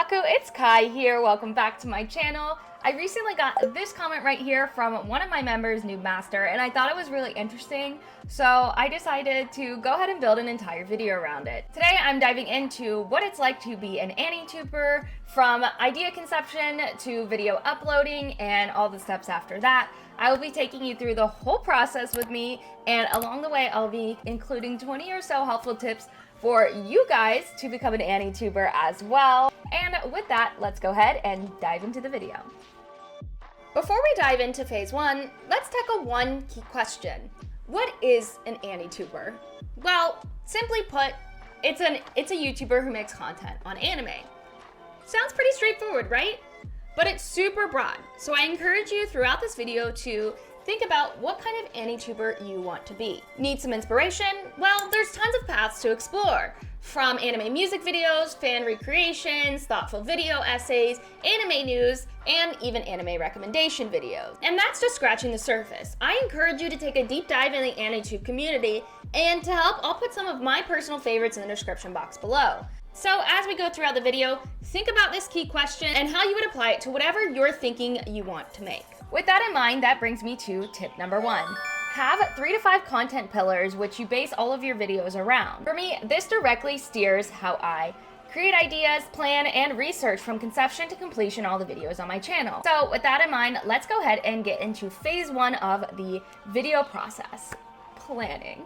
Otaku, it's Kai here. Welcome back to my channel. I recently got this comment right here from one of my members, Noob Master, and I thought it was really interesting, so I decided to go ahead and build an entire video around it. Today I'm diving into what it's like to be an Anituber, from idea conception to video uploading and all the steps after that. I will be taking you through the whole process with me, and along the way I'll be including 20 or so helpful tips for you guys to become an Anituber as well. And with that, let's go ahead and dive into the video. Before we dive into phase one, let's tackle one key question. What is an Anituber? Well, simply put, it's a YouTuber who makes content on anime. Sounds pretty straightforward, right? But it's super broad, so I encourage you throughout this video to think about what kind of Anituber you want to be. Need some inspiration? Well, there's tons of paths to explore. From anime music videos, fan recreations, thoughtful video essays, anime news, and even anime recommendation videos. And that's just scratching the surface. I encourage you to take a deep dive in the Anitube community, and to help, I'll put some of my personal favorites in the description box below. So as we go throughout the video, think about this key question and how you would apply it to whatever you're thinking you want to make. With that in mind, that brings me to tip number one. Have 3 to 5 content pillars which you base all of your videos around. For me, this directly steers how I create ideas, plan, and research from conception to completion all the videos on my channel. So with that in mind, let's go ahead and get into phase one of the video process, planning.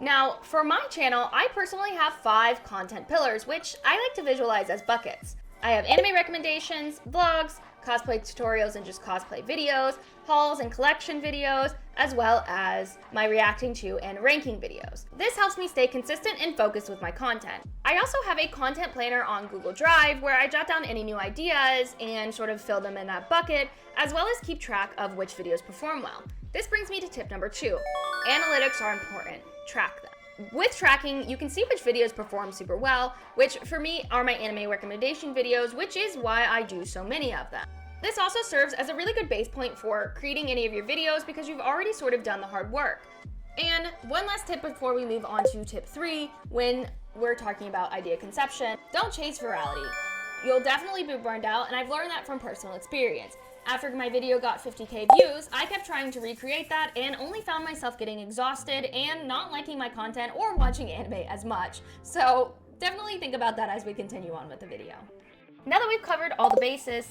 Now, for my channel, I personally have 5 content pillars, which I like to visualize as buckets. I have anime recommendations, vlogs, cosplay tutorials and just cosplay videos, hauls and collection videos, as well as my reacting to and ranking videos. This helps me stay consistent and focused with my content. I also have a content planner on Google Drive where I jot down any new ideas and sort of fill them in that bucket, as well as keep track of which videos perform well. This brings me to tip number 2. Analytics are important. Track them. With tracking, you can see which videos perform super well, which for me are my anime recommendation videos, which is why I do so many of them. This also serves as a really good base point for creating any of your videos because you've already sort of done the hard work. And one last tip before we move on to tip 3, when we're talking about idea conception, don't chase virality. You'll definitely be burned out, and I've learned that from personal experience. After my video got 50k views, I kept trying to recreate that and only found myself getting exhausted and not liking my content or watching anime as much. So definitely think about that as we continue on with the video. Now that we've covered all the bases,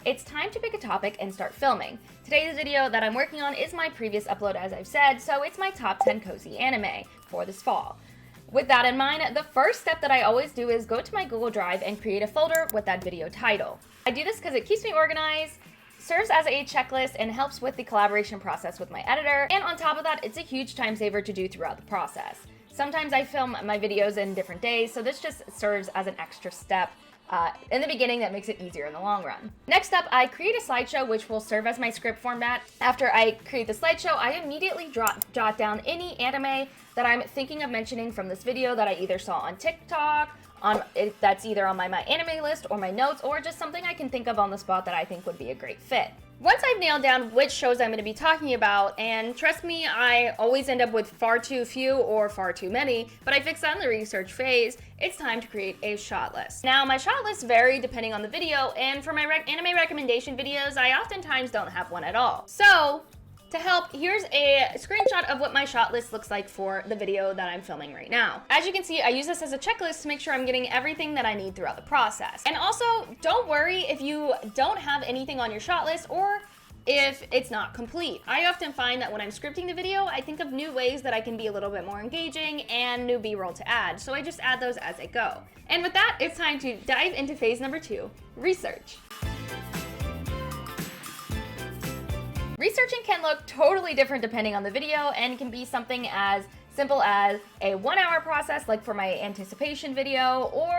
it's time to pick a topic and start filming. Today's video that I'm working on is my previous upload, as I've said, so it's my top 10 cozy anime for this fall. With that in mind, the first step that I always do is go to my Google Drive and create a folder with that video title. I do this because it keeps me organized, serves as a checklist, and helps with the collaboration process with my editor. And on top of that, it's a huge time saver to do throughout the process. Sometimes I film my videos in different days, so this just serves as an extra step in the beginning that makes it easier in the long run. Next up, I create a slideshow which will serve as my script format. After I create the slideshow, I immediately jot down any anime that I'm thinking of mentioning from this video that I either saw on TikTok, that's either on my anime list or my notes, or just something I can think of on the spot that I think would be a great fit. Once I've nailed down which shows I'm going to be talking about, and trust me, I always end up with far too few or far too many, but I fix that in the research phase, it's time to create a shot list. Now, my shot lists vary depending on the video, and for my anime recommendation videos, I oftentimes don't have one at all. So, to help, here's a screenshot of what my shot list looks like for the video that I'm filming right now. As you can see, I use this as a checklist to make sure I'm getting everything that I need throughout the process. And also, don't worry if you don't have anything on your shot list or if it's not complete. I often find that when I'm scripting the video, I think of new ways that I can be a little bit more engaging and new B-roll to add, so I just add those as I go. And with that, it's time to dive into phase number 2, research. Researching can look totally different depending on the video and can be something as simple as a 1-hour process like for my anticipation video, or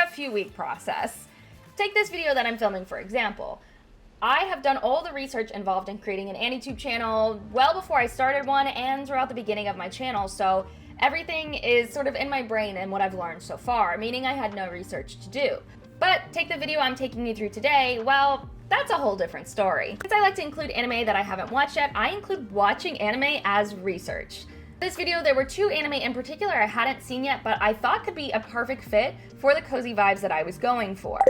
a few-week process. Take this video that I'm filming for example. I have done all the research involved in creating an Anitube channel well before I started one and throughout the beginning of my channel, so everything is sort of in my brain and what I've learned so far, meaning I had no research to do. But take the video I'm taking you through today, well, that's a whole different story. Since I like to include anime that I haven't watched yet, I include watching anime as research. This video, there were 2 anime in particular I hadn't seen yet, but I thought could be a perfect fit for the cozy vibes that I was going for.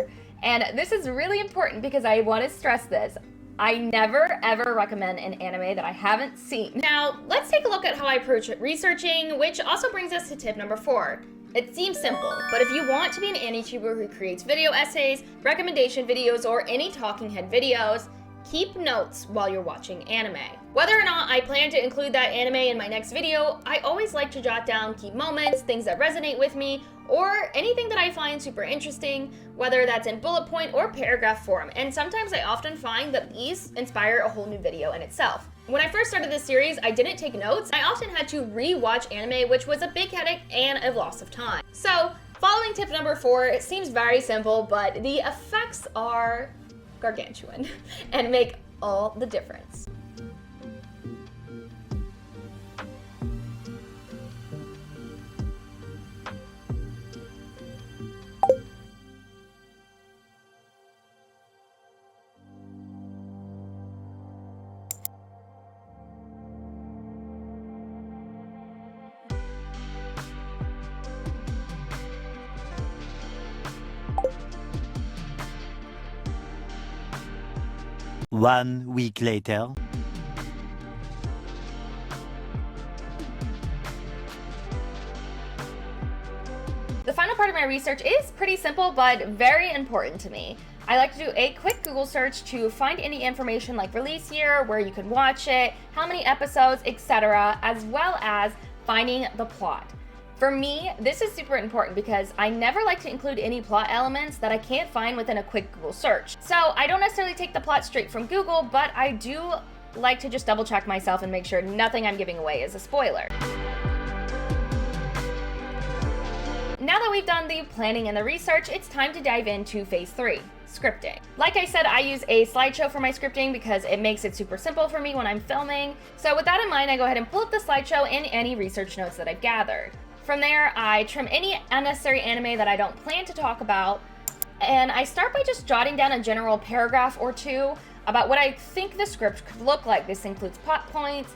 And this is really important because I want to stress this. I never ever recommend an anime that I haven't seen. Now, let's take a look at how I approach researching, which also brings us to tip number 4. It seems simple, but if you want to be an Anituber who creates video essays, recommendation videos, or any talking head videos, keep notes while you're watching anime. Whether or not I plan to include that anime in my next video, I always like to jot down key moments, things that resonate with me, or anything that I find super interesting, whether that's in bullet point or paragraph form. And sometimes I often find that these inspire a whole new video in itself. When I first started this series, I didn't take notes. I often had to re-watch anime, which was a big headache and a loss of time. So, following tip number 4, it seems very simple, but the effects are gargantuan and make all the difference. One week later. The final part of my research is pretty simple, but very important to me. I like to do a quick Google search to find any information like release year, where you can watch it, how many episodes, etc., as well as finding the plot. For me, this is super important because I never like to include any plot elements that I can't find within a quick Google search. So I don't necessarily take the plot straight from Google, but I do like to just double check myself and make sure nothing I'm giving away is a spoiler. Now that we've done the planning and the research, it's time to dive into phase 3, scripting. Like I said, I use a slideshow for my scripting because it makes it super simple for me when I'm filming. So with that in mind, I go ahead and pull up the slideshow and any research notes that I've gathered. From there, I trim any unnecessary anime that I don't plan to talk about, and I start by just jotting down a general paragraph or 2 about what I think the script could look like. This includes plot points,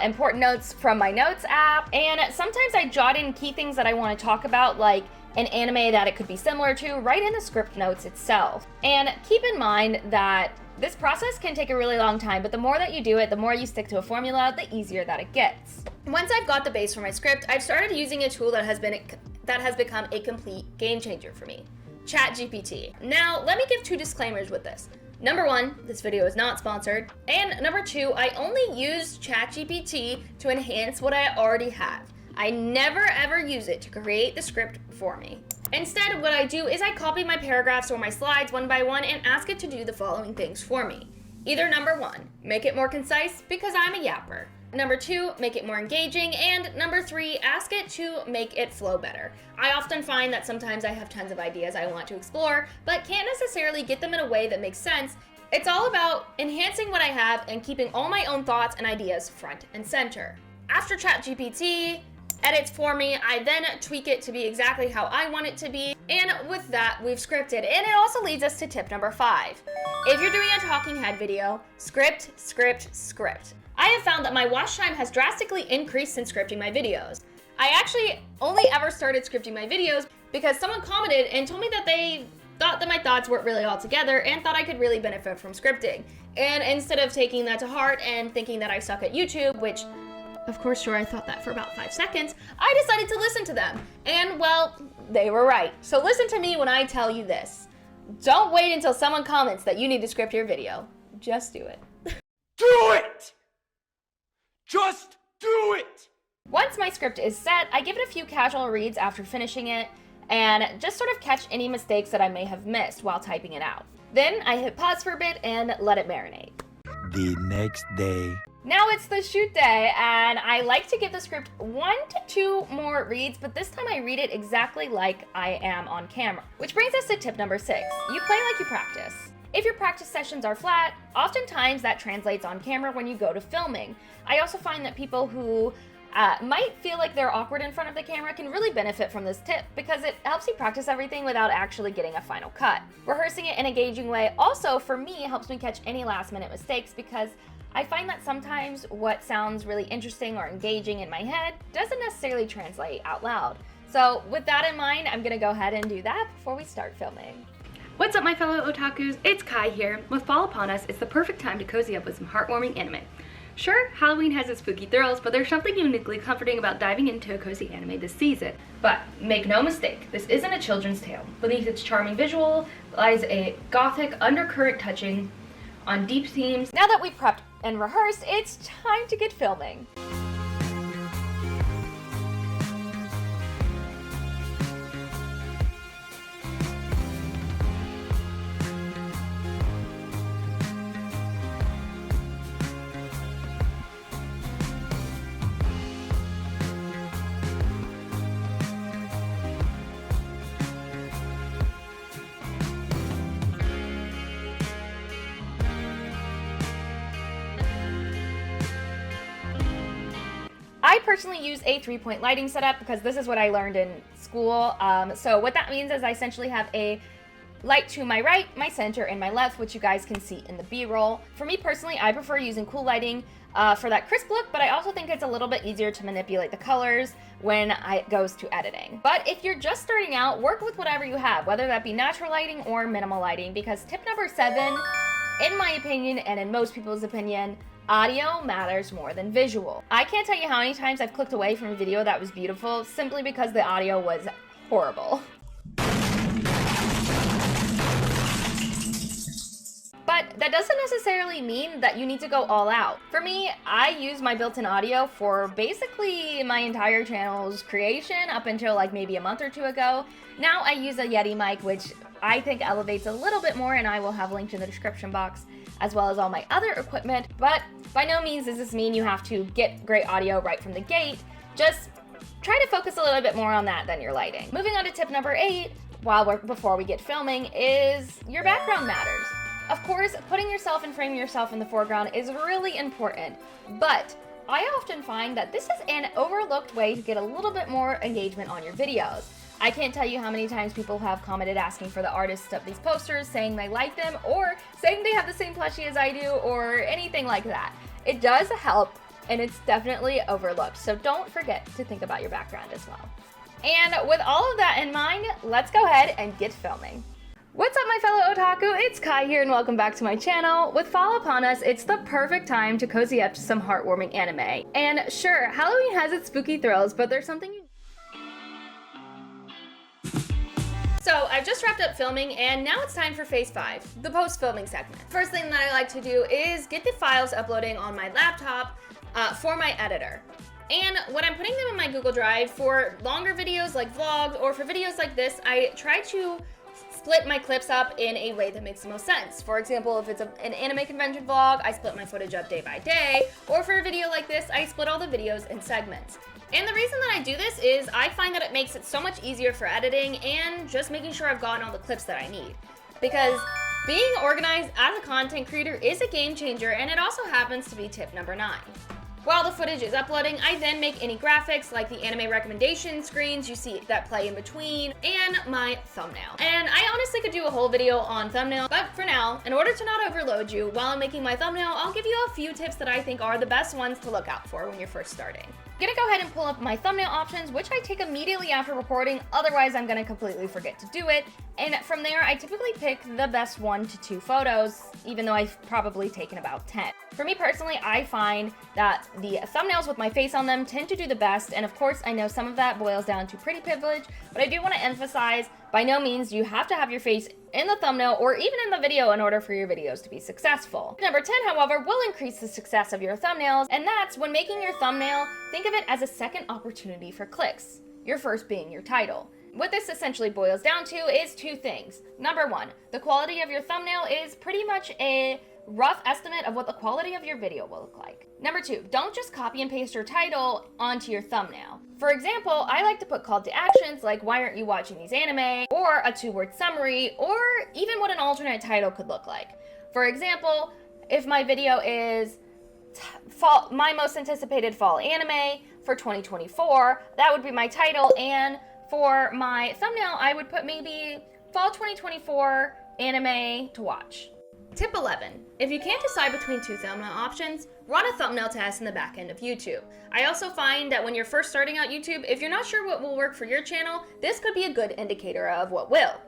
important notes from my notes app, and sometimes I jot in key things that I want to talk about, like an anime that it could be similar to, right in the script notes itself. And keep in mind that this process can take a really long time, but the more that you do it, the more you stick to a formula, the easier that it gets. Once I've got the base for my script, I've started using a tool that has become a complete game changer for me, ChatGPT. Now, let me give 2 disclaimers with this. Number 1, this video is not sponsored, and number 2, I only use ChatGPT to enhance what I already have. I never ever use it to create the script for me. Instead, what I do is I copy my paragraphs or my slides one by one and ask it to do the following things for me. Either number 1, make it more concise because I'm a yapper. Number 2, make it more engaging. And number 3, ask it to make it flow better. I often find that sometimes I have tons of ideas I want to explore, but can't necessarily get them in a way that makes sense. It's all about enhancing what I have and keeping all my own thoughts and ideas front and center. After ChatGPT edits for me, I then tweak it to be exactly how I want it to be, and with that, we've scripted. And it also leads us to tip number 5. If you're doing a talking head video, script, script, script. I have found that my watch time has drastically increased since scripting my videos. I actually only ever started scripting my videos because someone commented and told me that they thought that my thoughts weren't really all together and thought I could really benefit from scripting. And instead of taking that to heart and thinking that I suck at YouTube, which of course, sure, I thought that for about 5 seconds, I decided to listen to them. And well, they were right. So listen to me when I tell you this. Don't wait until someone comments that you need to script your video. Just do it. Do it! Just do it! Once my script is set, I give it a few casual reads after finishing it and just sort of catch any mistakes that I may have missed while typing it out. Then I hit pause for a bit and let it marinate. The next day. Now it's the shoot day, and I like to give the script 1 to 2 more reads, but this time I read it exactly like I am on camera. Which brings us to tip number 6. You play like you practice. If your practice sessions are flat, oftentimes that translates on camera when you go to filming. I also find that people who might feel like they're awkward in front of the camera can really benefit from this tip because it helps you practice everything without actually getting a final cut. Rehearsing it in an engaging way also, for me, helps me catch any last minute mistakes because I find that sometimes what sounds really interesting or engaging in my head doesn't necessarily translate out loud. So with that in mind, I'm gonna go ahead and do that before we start filming. What's up, my fellow otakus? It's Kai here. With fall upon us, it's the perfect time to cozy up with some heartwarming anime. Sure, Halloween has its spooky thrills, but there's something uniquely comforting about diving into a cozy anime this season. But make no mistake, this isn't a children's tale. Beneath its charming visual lies a gothic undercurrent touching on deep themes. Now that we've prepped and rehearsed, it's time to get filming. I personally use a 3-point lighting setup because this is what I learned in school. So what that means is I essentially have a light to my right, my center, and my left, which you guys can see in the B-roll. For me personally, I prefer using cool lighting for that crisp look, but I also think it's a little bit easier to manipulate the colors when it goes to editing. But if you're just starting out, work with whatever you have, whether that be natural lighting or minimal lighting, because tip number 7, in my opinion, and in most people's opinion, audio matters more than visual. I can't tell you how many times I've clicked away from a video that was beautiful simply because the audio was horrible. But that doesn't necessarily mean that you need to go all out. For me, I use my built-in audio for basically my entire channel's creation up until like maybe a month or two ago. Now I use a Yeti mic, which I think elevates a little bit more, and I will have linked in the description box, as well as all my other equipment. But by no means does this mean you have to get great audio right from the gate. Just try to focus a little bit more on that than your lighting. Moving on to tip number 8, before we get filming, is your background matters. Of course, putting yourself and framing yourself in the foreground is really important, but I often find that this is an overlooked way to get a little bit more engagement on your videos. I can't tell you how many times people have commented asking for the artists of these posters, saying they like them, or saying they have the same plushie as I do, or anything like that. It does help, and it's definitely overlooked, so don't forget to think about your background as well. And with all of that in mind, let's go ahead and get filming. What's up, my fellow otaku? It's Kai here, and welcome back to my channel. With fall upon us, it's the perfect time to cozy up to some heartwarming anime. And sure, Halloween has its spooky thrills, but there's something So I've just wrapped up filming, and now it's time for phase 5, the post-filming segment. First thing that I like to do is get the files uploading on my laptop for my editor. And when I'm putting them in my Google Drive for longer videos like vlogs, or for videos like this, I try to split my clips up in a way that makes the most sense. For example, if it's an anime convention vlog, I split my footage up day by day, or for a video like this, I split all the videos in segments. And the reason that I do this is I find that it makes it so much easier for editing and just making sure I've gotten all the clips that I need. Because being organized as a content creator is a game changer, and it also happens to be tip number 9. While the footage is uploading, I then make any graphics like the anime recommendation screens you see that play in between, and my thumbnail. And I honestly could do a whole video on thumbnail, but for now, in order to not overload you while I'm making my thumbnail, I'll give you a few tips that I think are the best ones to look out for when you're first starting. I'm gonna go ahead and pull up my thumbnail options, which I take immediately after recording, otherwise I'm gonna completely forget to do it. And from there, I typically pick the best 1 to 2 photos, even though I've probably taken about 10. For me personally, I find that the thumbnails with my face on them tend to do the best, and of course, I know some of that boils down to pretty privilege, but I do want to emphasize, by no means do you have to have your face in the thumbnail or even in the video in order for your videos to be successful. Number 10, however, will increase the success of your thumbnails, and that's when making your thumbnail, think of it as a second opportunity for clicks, your first being your title. What this essentially boils down to is 2 things. Number 1, the quality of your thumbnail is pretty much a rough estimate of what the quality of your video will look like. Number 2, don't just copy and paste your title onto your thumbnail. For example, I like to put call to actions like "why aren't you watching these anime?" or a 2-word summary, or even what an alternate title could look like. For example, if my video is my most anticipated fall anime for 2024, that would be my title, and for my thumbnail, I would put maybe fall 2024 anime to watch. Tip 11. If you can't decide between two thumbnail options, run a thumbnail test in the back end of YouTube. I also find that when you're first starting out YouTube, if you're not sure what will work for your channel, this could be a good indicator of what will.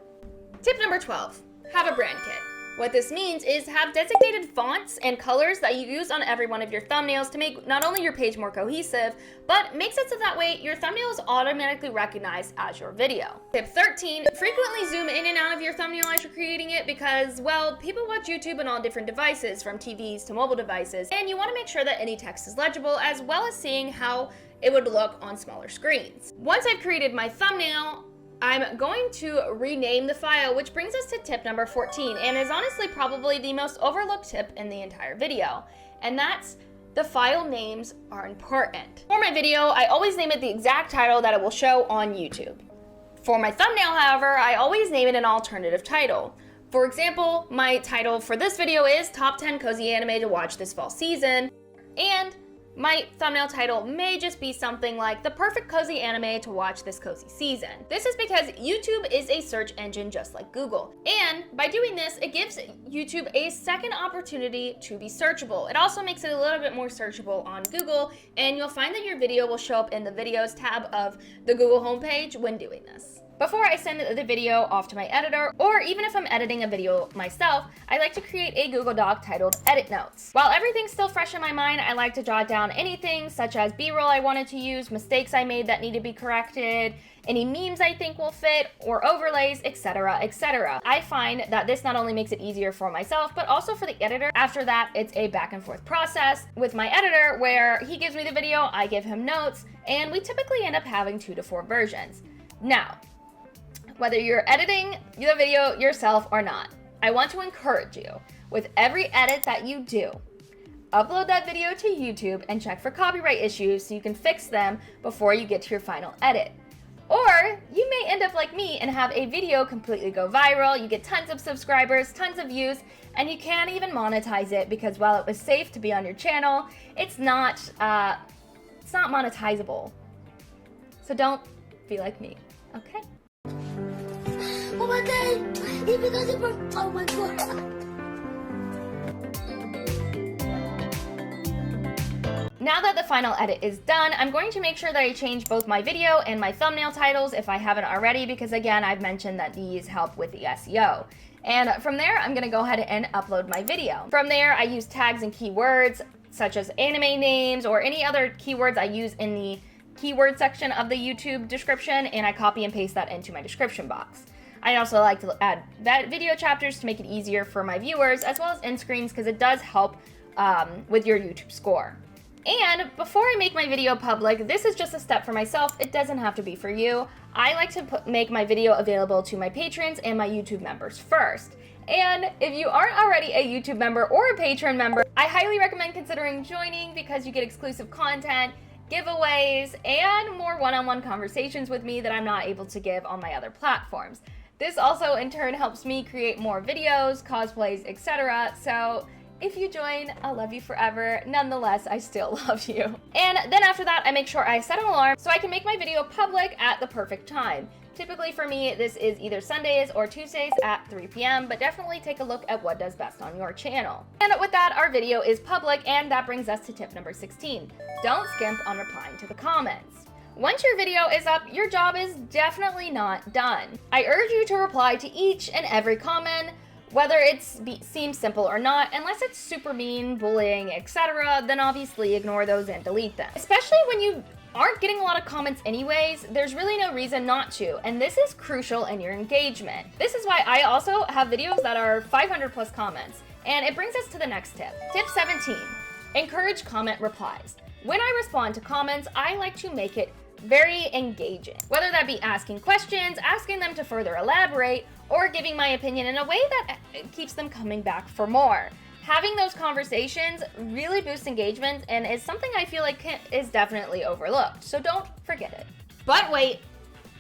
Tip number 12. Have a brand kit. What this means is have designated fonts and colors that you use on every one of your thumbnails to make not only your page more cohesive, but makes it so that way your thumbnail is automatically recognized as your video. Tip 13, frequently zoom in and out of your thumbnail as you're creating it because, well, people watch YouTube on all different devices, from TVs to mobile devices, and you want to make sure that any text is legible as well as seeing how it would look on smaller screens. Once I've created my thumbnail, I'm going to rename the file, which brings us to tip number 14, and is honestly probably the most overlooked tip in the entire video, and that's the file names are important. For my video, I always name it the exact title that it will show on YouTube. For my thumbnail, however, I always name it an alternative title. For example, my title for this video is Top 10 Cozy Anime to Watch This Fall Season, and my thumbnail title may just be something like the perfect cozy anime to watch this cozy season. This is because YouTube is a search engine just like Google. And by doing this, it gives YouTube a second opportunity to be searchable. It also makes it a little bit more searchable on Google, and you'll find that your video will show up in the videos tab of the Google homepage when doing this. Before I send the video off to my editor, or even if I'm editing a video myself, I like to create a Google Doc titled Edit Notes. While everything's still fresh in my mind, I like to jot down anything such as B-roll I wanted to use, mistakes I made that need to be corrected, any memes I think will fit, or overlays, etc., etc. I find that this not only makes it easier for myself, but also for the editor. After that, it's a back and forth process with my editor where he gives me the video, I give him notes, and we typically end up having 2 to 4 versions. Now, whether you're editing the video yourself or not, I want to encourage you, with every edit that you do, upload that video to YouTube and check for copyright issues so you can fix them before you get to your final edit. Or you may end up like me and have a video completely go viral, you get tons of subscribers, tons of views, and you can't even monetize it because while it was safe to be on your channel, it's not monetizable. So don't be like me, okay? Oh my god! Oh my god! Now that the final edit is done, I'm going to make sure that I change both my video and my thumbnail titles if I haven't already, because again, I've mentioned that these help with the SEO. And from there, I'm gonna go ahead and upload my video. From there, I use tags and keywords, such as anime names or any other keywords I use in the keyword section of the YouTube description, and I copy and paste that into my description box. I also like to add video chapters to make it easier for my viewers, as well as end screens, because it does help with your YouTube score. And before I make my video public, this is just a step for myself. It doesn't have to be for you. I like to make my video available to my patrons and my YouTube members first. And if you aren't already a YouTube member or a patron member, I highly recommend considering joining because you get exclusive content, giveaways, and more one-on-one conversations with me that I'm not able to give on my other platforms. This also in turn helps me create more videos, cosplays, etc. So if you join, I'll love you forever. Nonetheless, I still love you. And then after that, I make sure I set an alarm so I can make my video public at the perfect time. Typically for me, this is either Sundays or Tuesdays at 3 p.m., but definitely take a look at what does best on your channel. And with that, our video is public, and that brings us to tip number 16. Don't skimp on replying to the comments. Once your video is up, your job is definitely not done. I urge you to reply to each and every comment, whether it seems simple or not. Unless it's super mean, bullying, etc., then obviously ignore those and delete them. Especially when you aren't getting a lot of comments anyways, there's really no reason not to, and this is crucial in your engagement. This is why I also have videos that are 500 plus comments, and it brings us to the next tip. Tip 17, encourage comment replies. When I respond to comments, I like to make it very engaging, whether that be asking questions, asking them to further elaborate, or giving my opinion in a way that keeps them coming back for more. Having those conversations really boosts engagement and is something I feel like is definitely overlooked, so don't forget it. But wait,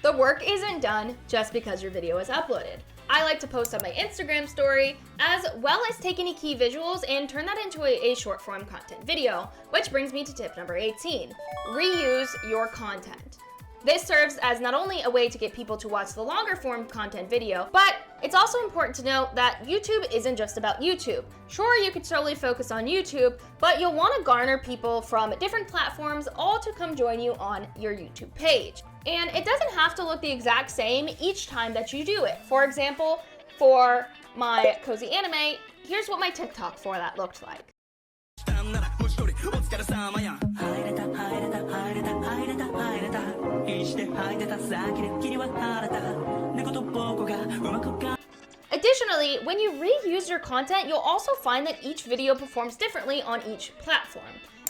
the work isn't done just because your video is uploaded. I like to post on my Instagram story, as well as take any key visuals and turn that into a short form content video, which brings me to tip number 18, reuse your content. This serves as not only a way to get people to watch the longer form content video, but It's also important to note that YouTube isn't just about YouTube. Sure, you could solely focus on YouTube, but you'll want to garner people from different platforms all to come join you on your YouTube page. And it doesn't have to look the exact same each time that you do it. For example, for my cozy anime, here's what my TikTok for that looked like. Additionally, when you reuse your content, you'll also find that each video performs differently on each platform.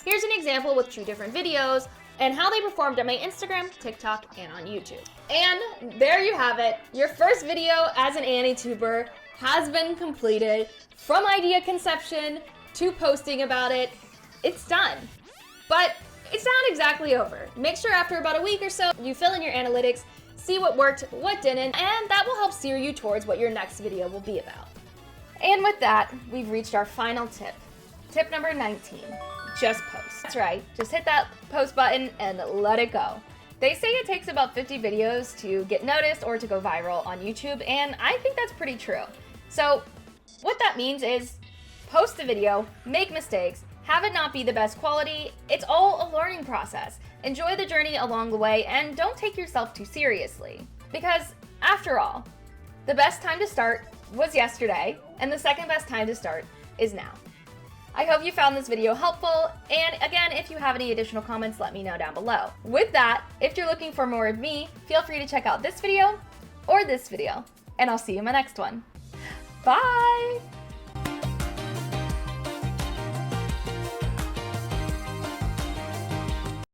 Here's an example with 2 different videos and how they performed on my Instagram, TikTok, and on YouTube. And there you have it. Your first video as an Anituber has been completed. From idea conception to posting about it, it's done. But it's not exactly over. Make sure after about a week or so, you fill in your analytics, see what worked, what didn't, and that will help steer you towards what your next video will be about. And with that, we've reached our final tip. Tip number 19, just post. That's right, just hit that post button and let it go. They say it takes about 50 videos to get noticed or to go viral on YouTube, and I think that's pretty true. So what that means is post a video, make mistakes, have it not be the best quality. It's all a learning process. Enjoy the journey along the way and don't take yourself too seriously. Because after all, the best time to start was yesterday, and the second best time to start is now. I hope you found this video helpful, and again, if you have any additional comments, let me know down below. With that, if you're looking for more of me, feel free to check out this video or this video, and I'll see you in my next one. Bye!